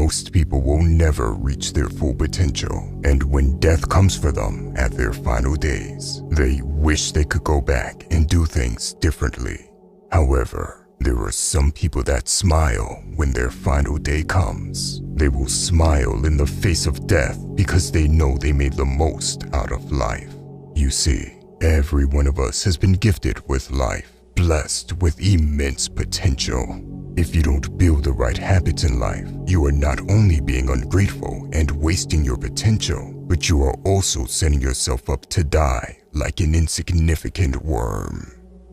Most people will never reach their full potential, and when death comes for them at their final days, they wish they could go back and do things differently. However, there are some people that smile when their final day comes. They will smile in the face of death because they know they made the most out of life. You see, every one of us has been gifted with life, blessed with immense potential. If you don't build the right habits in life, you are not only being ungrateful and wasting your potential, but you are also setting yourself up to die like an insignificant worm.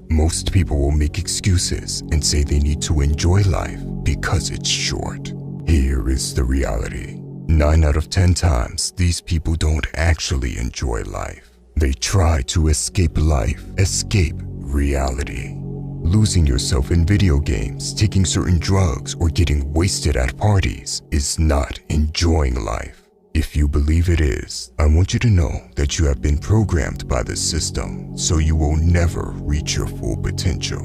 Most people will make excuses and say they need to enjoy life because it's short. Here is the reality. 9 out of 10 times, these people don't actually enjoy life. They try to escape life, escape reality. Losing yourself in video games, taking certain drugs, or getting wasted at parties is not enjoying life. If you believe it is, I want you to know that you have been programmed by the system, so you will never reach your full potential.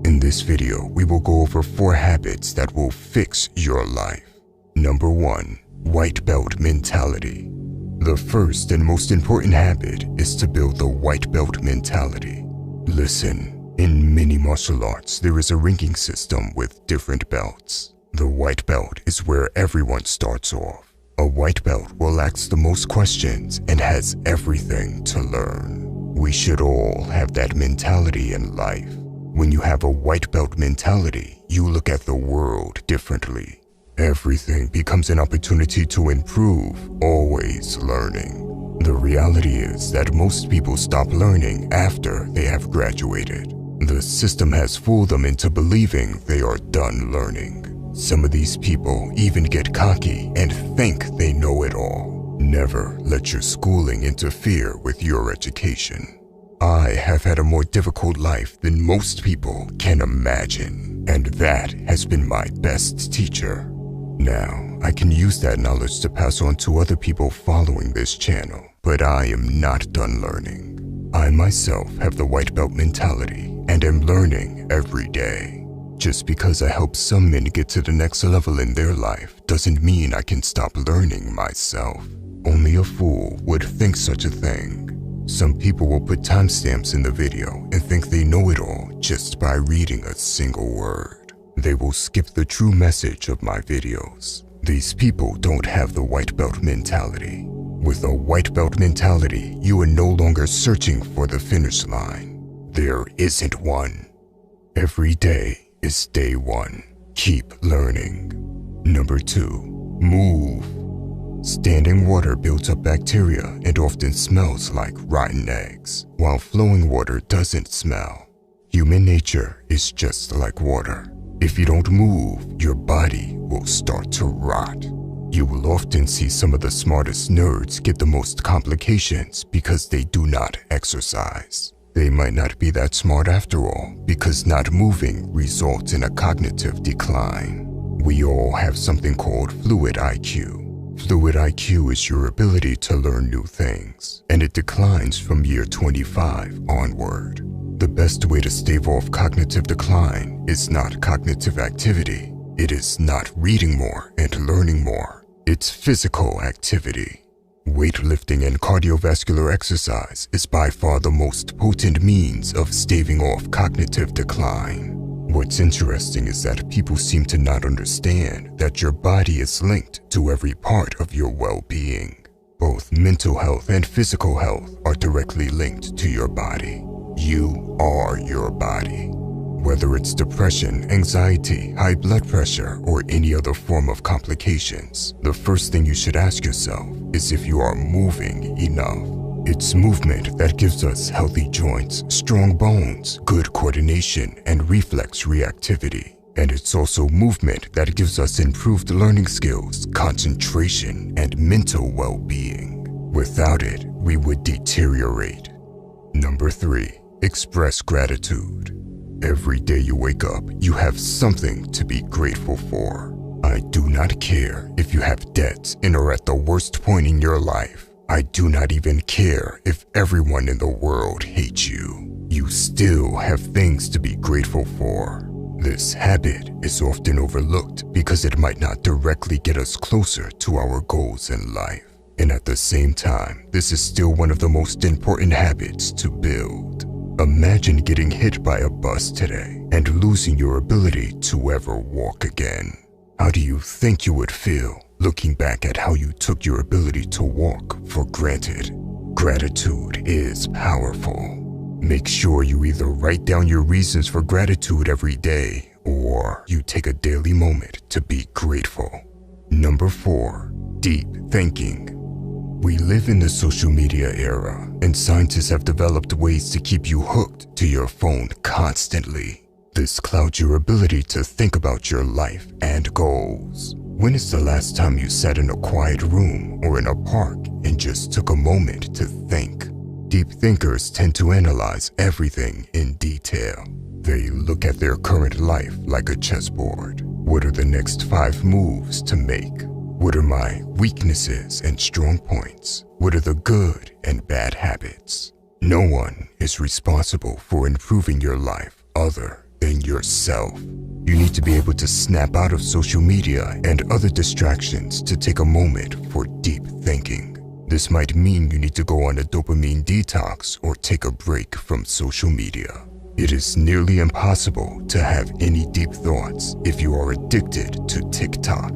In this video, we will go over 4 habits that will fix your life. Number 1, white belt mentality. The first and most important habit is to build the white belt mentality. Listen. In many martial arts, there is a ranking system with different belts. The white belt is where everyone starts off. A white belt will ask the most questions and has everything to learn. We should all have that mentality in life. When you have a white belt mentality, you look at the world differently. Everything becomes an opportunity to improve, always learning. The reality is that most people stop learning after they have graduated. The system has fooled them into believing they are done learning. Some of these people even get cocky and think they know it all. Never let your schooling interfere with your education. I have had a more difficult life than most people can imagine, and that has been my best teacher. Now, I can use that knowledge to pass on to other people following this channel, but I am not done learning. I myself have the white belt mentality and am learning every day. Just because I help some men get to the next level in their life doesn't mean I can stop learning myself. Only a fool would think such a thing. Some people will put timestamps in the video and think they know it all just by reading a single word. They will skip the true message of my videos. These people don't have the white belt mentality. With a white belt mentality, you are no longer searching for the finish line. There isn't one. Every day is day one. Keep learning. Number 2, move. Standing water builds up bacteria and often smells like rotten eggs, while flowing water doesn't smell. Human nature is just like water. If you don't move, your body will start to rot. You will often see some of the smartest nerds get the most complications because they do not exercise. They might not be that smart after all, because not moving results in a cognitive decline. We all have something called fluid IQ. Fluid IQ is your ability to learn new things, and it declines from year 25 onward. The best way to stave off cognitive decline is not cognitive activity. It is not reading more and learning more. It's physical activity. Weightlifting and cardiovascular exercise is by far the most potent means of staving off cognitive decline. What's interesting is that people seem to not understand that your body is linked to every part of your well-being. Both mental health and physical health are directly linked to your body. You are your body. Whether it's depression, anxiety, high blood pressure, or any other form of complications, the first thing you should ask yourself is if you are moving enough. It's movement that gives us healthy joints, strong bones, good coordination, and reflex reactivity. And it's also movement that gives us improved learning skills, concentration, and mental well-being. Without it, we would deteriorate. Number 3, express gratitude. Every day you wake up, you have something to be grateful for. I do not care if you have debts and are at the worst point in your life. I do not even care if everyone in the world hates you. You still have things to be grateful for. This habit is often overlooked because it might not directly get us closer to our goals in life. And at the same time, this is still one of the most important habits to build. Imagine getting hit by a bus today and losing your ability to ever walk again. How do you think you would feel looking back at how you took your ability to walk for granted? Gratitude is powerful. Make sure you either write down your reasons for gratitude every day or you take a daily moment to be grateful. Number 4, deep thinking. We live in the social media era, and scientists have developed ways to keep you hooked to your phone constantly. This clouds your ability to think about your life and goals. When is the last time you sat in a quiet room or in a park and just took a moment to think? Deep thinkers tend to analyze everything in detail. They look at their current life like a chessboard. What are the next 5 moves to make? What are my weaknesses and strong points? What are the good and bad habits? No one is responsible for improving your life other than yourself. You need to be able to snap out of social media and other distractions to take a moment for deep thinking. This might mean you need to go on a dopamine detox or take a break from social media. It is nearly impossible to have any deep thoughts if you are addicted to TikTok.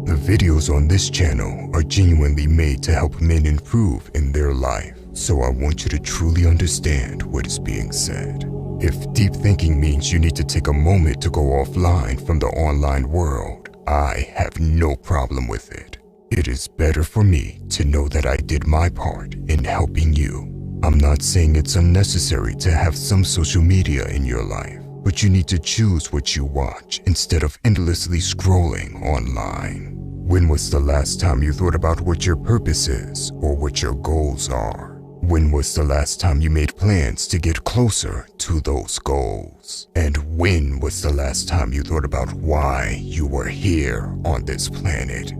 The videos on this channel are genuinely made to help men improve in their life, so I want you to truly understand what is being said. If deep thinking means you need to take a moment to go offline from the online world, I have no problem with it. It is better for me to know that I did my part in helping you. I'm not saying it's unnecessary to have some social media in your life, but you need to choose what you watch instead of endlessly scrolling online. When was the last time you thought about what your purpose is or what your goals are? When was the last time you made plans to get closer to those goals? And when was the last time you thought about why you were here on this planet?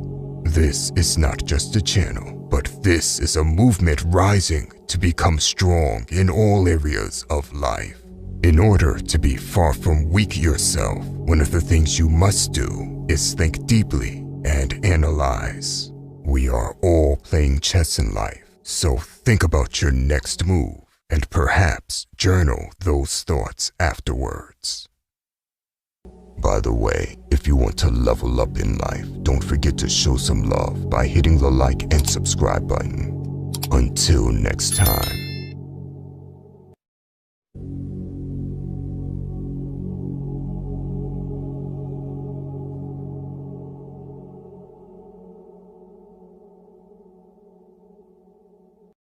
This is not just a channel, but this is a movement rising to become strong in all areas of life. In order to be far from weak yourself, one of the things you must do is think deeply and analyze. We are all playing chess in life, so think about your next move and perhaps journal those thoughts afterwards. By the way, if you want to level up in life, don't forget to show some love by hitting the like and subscribe button. Until next time.